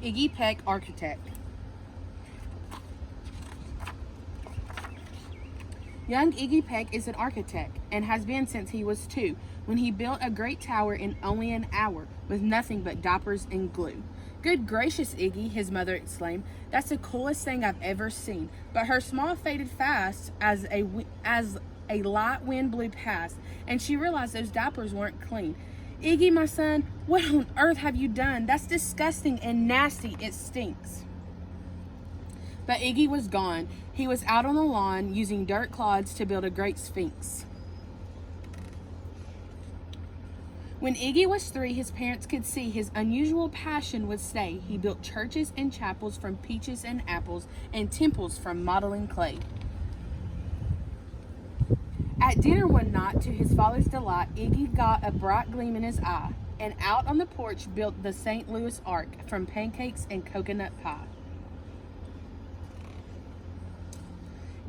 Iggy Peck, architect. Young Iggy Peck is an architect and has been since he was 2, when he built a great tower in only an hour with nothing but diapers and glue. Good gracious, Iggy, his mother exclaimed. That's the coolest thing I've ever seen. But her smile faded fast as a light wind blew past, and she realized those diapers weren't clean. Iggy, my son, what on earth have you done? That's disgusting and nasty. It stinks. But Iggy was gone. He was out on the lawn using dirt clods to build a great sphinx. When Iggy was 3, his parents could see his unusual passion would stay. He built churches and chapels from peaches and apples, and temples from modeling clay. At dinner one night, to his father's delight, Iggy got a bright gleam in his eye, and out on the porch built the St. Louis Ark from pancakes and coconut pie.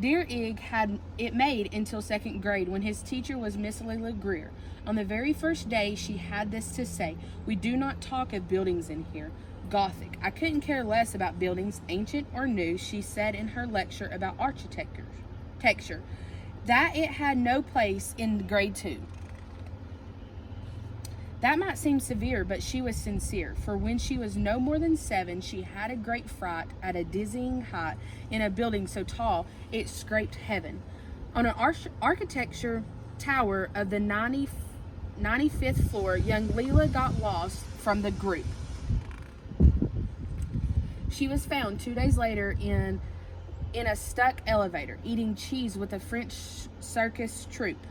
Dear Ig had it made until 2nd grade, when his teacher was Miss Lila Greer. On the very first day, she had this to say: "We do not talk of buildings in here. Gothic. I couldn't care less about buildings, ancient or new," she said in her lecture about architecture. That it had no place in grade 2. That might seem severe, but she was sincere, for when she was no more than 7, she had a great fright at a dizzying height in a building so tall it scraped heaven. On an architecture tower of the 95th floor, young Leela got lost from the group. She was found 2 days later in a stuck elevator, eating cheese with a French circus troupe.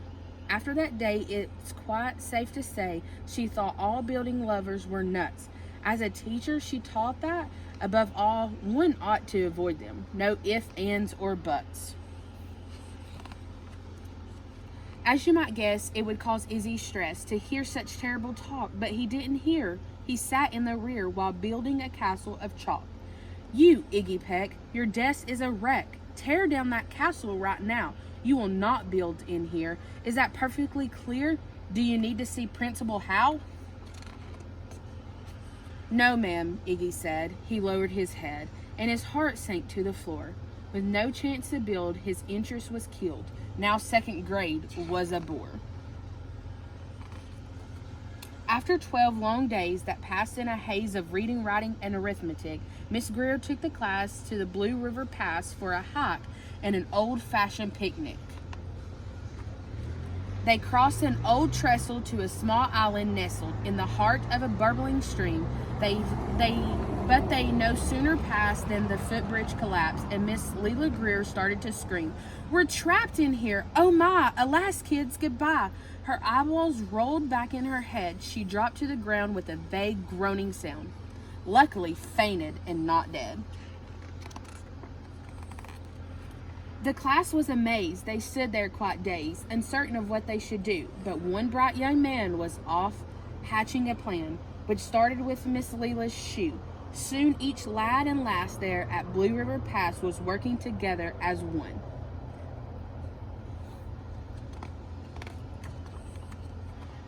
After that day, it's quite safe to say she thought all building lovers were nuts. As a teacher, she taught that, above all, one ought to avoid them. No ifs, ands, or buts. As you might guess, it would cause Izzy stress to hear such terrible talk, but he didn't hear. He sat in the rear while building a castle of chalk. "You, Iggy Peck, your desk is a wreck. Tear down that castle right now. You will not build in here. Is that perfectly clear? Do you need to see Principal Howe?" "No, ma'am," Iggy said. He lowered his head, and his heart sank to the floor. With no chance to build, his interest was killed. Now 2nd grade was a bore. After 12 long days that passed in a haze of reading, writing, and arithmetic, Miss Greer took the class to the Blue River Pass for a hike and an old-fashioned picnic. They crossed an old trestle to a small island nestled in the heart of a bubbling stream. But they no sooner passed than the footbridge collapsed, and Miss Leela Greer started to scream, "We're trapped in here! Oh my! Alas, kids, goodbye!" Her eyeballs rolled back in her head. She dropped to the ground with a vague groaning sound. Luckily, fainted and not dead. The class was amazed. They stood there quite dazed, uncertain of what they should do. But one bright young man was off hatching a plan, which started with Miss Leela's shoe. Soon each lad and lass there at Blue River Pass was working together as one.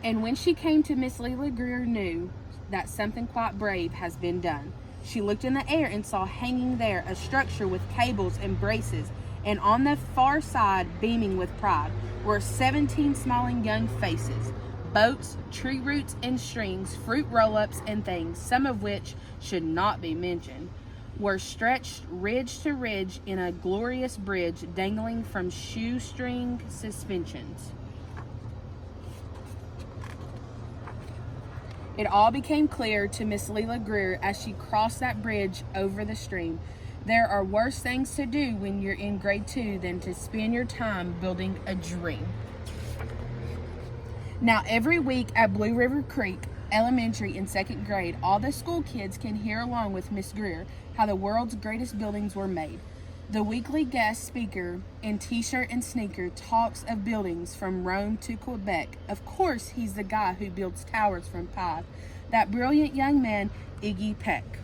And when she came to Miss Leela Greer, knew that something quite brave has been done. She looked in the air and saw hanging there a structure with cables and braces, and on the far side, beaming with pride, were 17 smiling young faces. Boats, tree roots and strings, fruit roll-ups and things, some of which should not be mentioned, were stretched ridge to ridge in a glorious bridge dangling from shoestring suspensions. It all became clear to Miss Leela Greer as she crossed that bridge over the stream. There are worse things to do when you're in grade 2 than to spend your time building a dream. Now, every week at Blue River Creek Elementary in 2nd grade, all the school kids can hear along with Miss Greer how the world's greatest buildings were made. The weekly guest speaker in t-shirt and sneaker talks of buildings from Rome to Quebec. Of course, he's the guy who builds towers from Pi. That brilliant young man, Iggy Peck.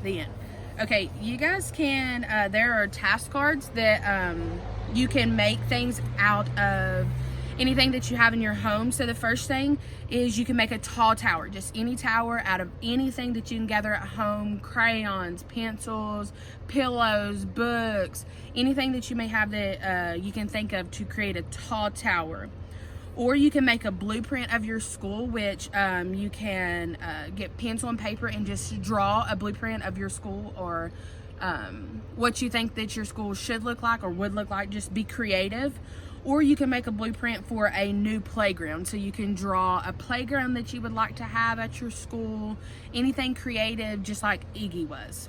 The end. Okay, you guys can, there are task cards that you can make things out of, anything that you have in your home. So the first thing is you can make a tall tower, just any tower out of anything that you can gather at home: crayons, pencils, pillows, books, anything that you may have that you can think of to create a tall tower. Or you can make a blueprint of your school, which you can get pencil and paper and just draw a blueprint of your school, or what you think that your school should look like or would look like. Just be creative. Or you can make a blueprint for a new playground. So you can draw a playground that you would like to have at your school. Anything creative, just like Iggy was.